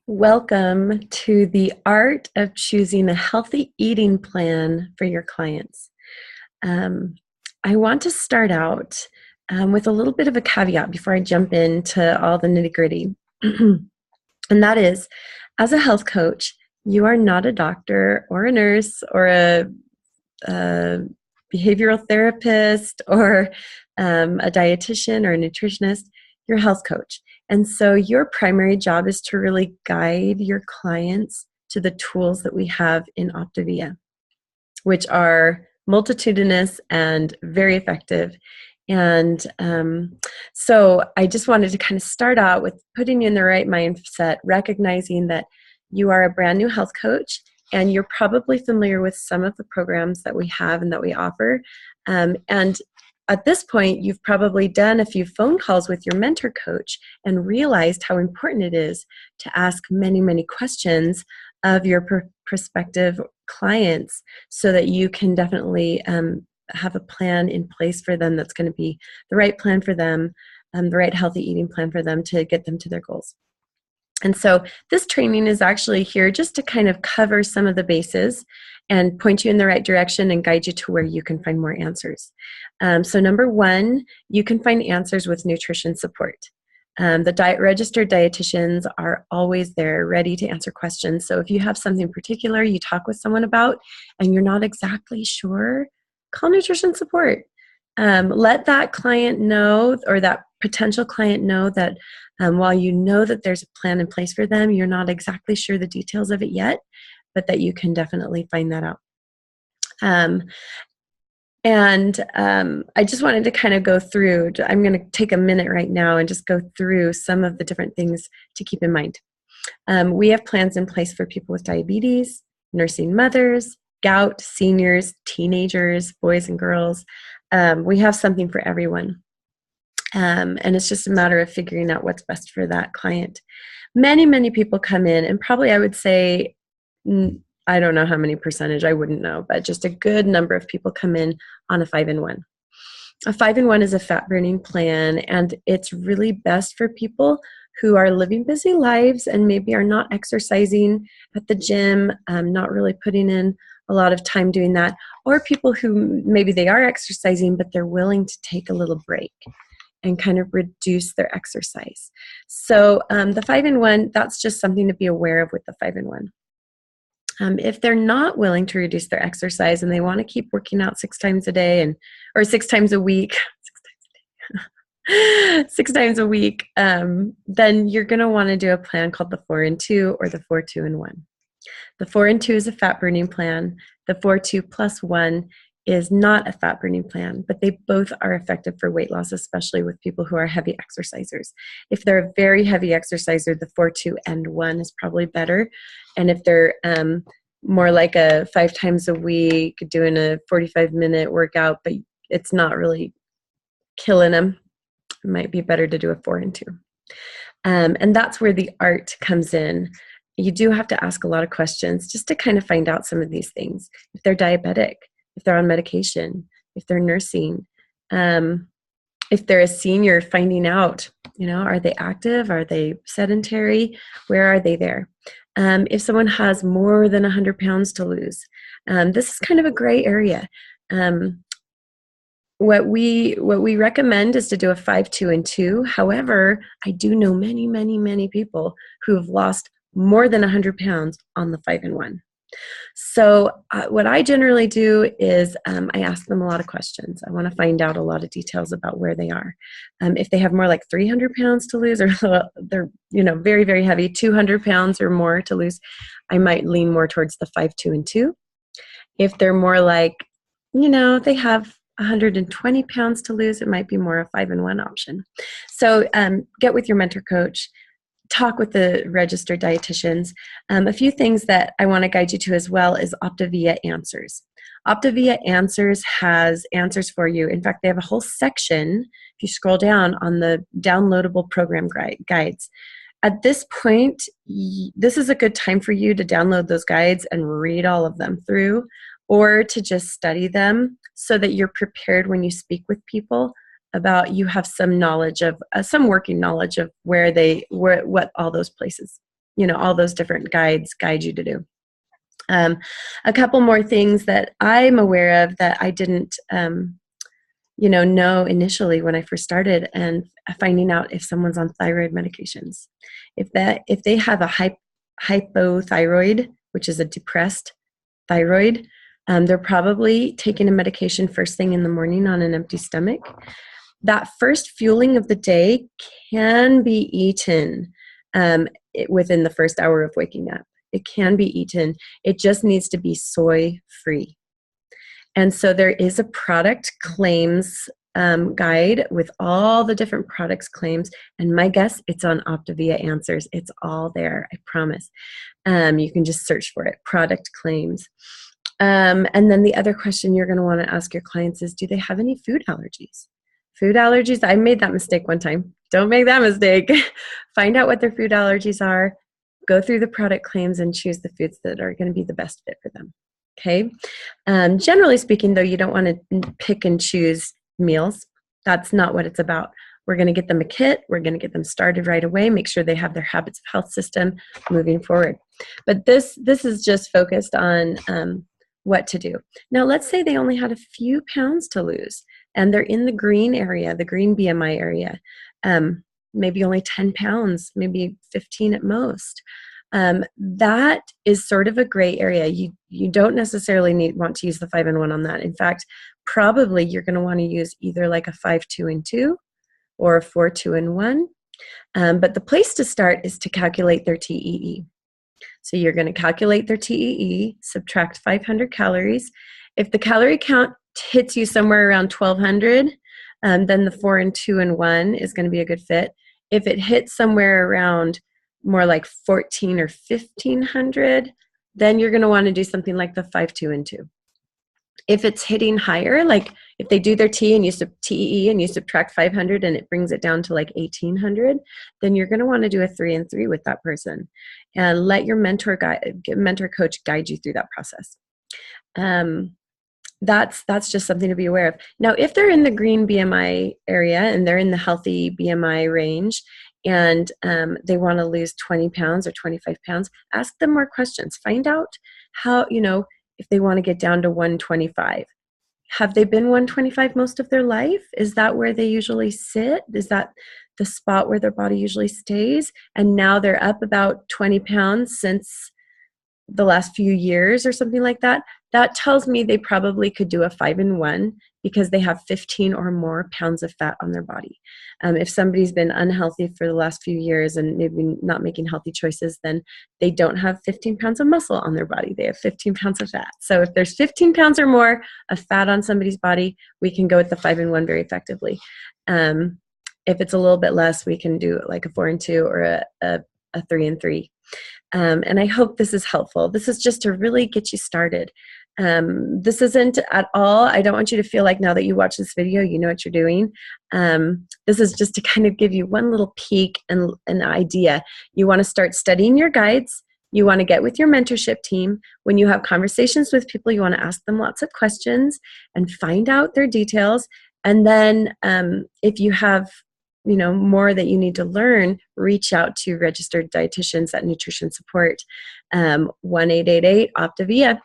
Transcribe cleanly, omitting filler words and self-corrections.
Welcome to the art of choosing a healthy eating plan for your clients. Um, I want to start out with a little bit of a caveat before I jump into all the nitty gritty. And that is, as a health coach, you are not a doctor or a nurse or a behavioral therapist or a dietitian or a nutritionist. You're a health coach. And so your primary job is to really guide your clients to the tools that we have in Optavia, which are multitudinous and very effective. And so I just wanted to kind of start out with putting you in the right mindset, recognizing that you are a brand new health coach and you're probably familiar with some of the programs that we have and that we offer. And at this point, you've probably done a few phone calls with your mentor coach and realized how important it is to ask many, many questions of your prospective clients so that you can definitely have a plan in place for them that's going to be the right plan for them, the right healthy eating plan for them to get them to their goals. And so this training is actually here just to kind of cover some of the bases and point you in the right direction and guide you to where you can find more answers. So number one, you can find answers with nutrition support. The registered dietitians are always there ready to answer questions. So if you have something particular you talk with someone about and you're not exactly sure, call nutrition support. Let that client know, or that potential client know, that while you know that there's a plan in place for them, you're not exactly sure the details of it yet, but that you can definitely find that out. I just wanted to kind of go through, I'm going to take a minute right now and just go through some of the different things to keep in mind. We have plans in place for people with diabetes, nursing mothers, gout, seniors, teenagers, boys and girls. We have something for everyone. And it's just a matter of figuring out what's best for that client. Many, many people come in, and probably I would say, I don't know how many percentage, I wouldn't know, but just a good number of people come in on a 5-in-1. A 5-in-1 is a fat burning plan, and it's really best for people who are living busy lives and maybe are not exercising at the gym, not really putting in a lot of time doing that, or people who maybe they are exercising, but they're willing to take a little break and kind of reduce their exercise. So the 5-in-1, that's just something to be aware of with the 5-in-1. If they're not willing to reduce their exercise and they want to keep working out 6 times a day or 6 times a week, 6 times a week, then you're going to want to do a plan called the 4-in-2 or the 4-2-in-1. The 4-in-2 is a fat burning plan. The 4-2+1 is not a fat burning plan, but they both are effective for weight loss, especially with people who are heavy exercisers. If they're a very heavy exerciser, the 4-2-and-1 is probably better. And if they're more like a 5 times a week doing a 45-minute workout, but it's not really killing them, it might be better to do a 4-in-2. And that's where the art comes in. You do have to ask a lot of questions just to kind of find out some of these things. If they're diabetic, if they're on medication, if they're nursing, if they're a senior, finding out, are they active? Are they sedentary? Where are they there? If someone has more than 100 pounds to lose, this is kind of a gray area. What we recommend is to do a 5-2-and-2. However, I do know many, many, many people who have lost more than 100 pounds on the 5-in-1. So what I generally do is I ask them a lot of questions. I want to find out a lot of details about where they are. If they have more like 300 pounds to lose, or they're very, very heavy, 200 pounds or more to lose, I might lean more towards the 5-2-and-2. If they're more like, they have 120 pounds to lose, it might be more a 5-in-1 option. So get with your mentor coach. Talk with the registered dietitians. A few things that I want to guide you to as well is Optavia Answers. Optavia Answers has answers for you. In fact, they have a whole section, if you scroll down, on the downloadable program guides. At this point, this is a good time for you to download those guides and read all of them through, or to just study them so that you're prepared when you speak with people about, you have some knowledge of, some working knowledge of what all those places all those different guides guide you to do. A couple more things that I'm aware of that I didn't, know initially when I first started, and finding out if someone's on thyroid medications. If they have a hypothyroid, which is a depressed thyroid, they're probably taking a medication first thing in the morning on an empty stomach. That first fueling of the day can be eaten within the first hour of waking up. It can be eaten. It just needs to be soy-free. And so there is a product claims guide with all the different products claims. And my guess, it's on Optavia Answers. It's all there, I promise. You can just search for it, product claims. And then the other question you're going to want to ask your clients is, do they have any food allergies? Food allergies, I made that mistake one time. Don't make that mistake. Find out what their food allergies are, go through the product claims, and choose the foods that are going to be the best fit for them. Okay. Generally speaking, though, you don't want to pick and choose meals. That's not what it's about. We're going to get them a kit. We're going to get them started right away, make sure they have their habits of health system moving forward. But this is just focused on what to do. Now, let's say they only had a few pounds to lose, and they're in the green area, the green BMI area, maybe only 10 pounds, maybe 15 at most. That is sort of a gray area. You don't necessarily want to use the 5 and 1 on that. In fact, probably you're going to want to use either like a 5, 2, and 2 or a 4, 2, and 1. But the place to start is to calculate their TEE. So you're going to calculate their TEE, subtract 500 calories. If the calorie count hits you somewhere around 1,200, then the 4 and 2 and 1 is going to be a good fit. If it hits somewhere around more like 1,400 or 1,500, then you're going to want to do something like the 5, 2, and 2. If it's hitting higher, like if they do their TEE and you subtract 500 and it brings it down to like 1,800, then you're going to want to do a 3 and 3 with that person, and let your mentor coach guide you through that process. That's just something to be aware of. Now, if they're in the green BMI area and they're in the healthy BMI range, and they want to lose 20 pounds or 25 pounds, ask them more questions. Find out how, if they want to get down to 125. Have they been 125 most of their life? Is that where they usually sit? Is that the spot where their body usually stays? And now they're up about 20 pounds since the last few years or something like that. That tells me they probably could do a 5 and 1 because they have 15 or more pounds of fat on their body. If somebody's been unhealthy for the last few years and maybe not making healthy choices, then they don't have 15 pounds of muscle on their body. They have 15 pounds of fat. So if there's 15 pounds or more of fat on somebody's body, we can go with the 5 and 1 very effectively. If it's a little bit less, we can do like a 4 and 2 or a 3 and 3. And I hope this is helpful. This is just to really get you started. This isn't at all, I don't want you to feel like now that you watch this video, you know what you're doing. This is just to kind of give you one little peek and an idea. You want to start studying your guides. You want to get with your mentorship team. When you have conversations with people, you want to ask them lots of questions and find out their details. And then if you have more that you need to learn, reach out to registered dietitians at Nutrition Support, 1-888-OPTAVIA.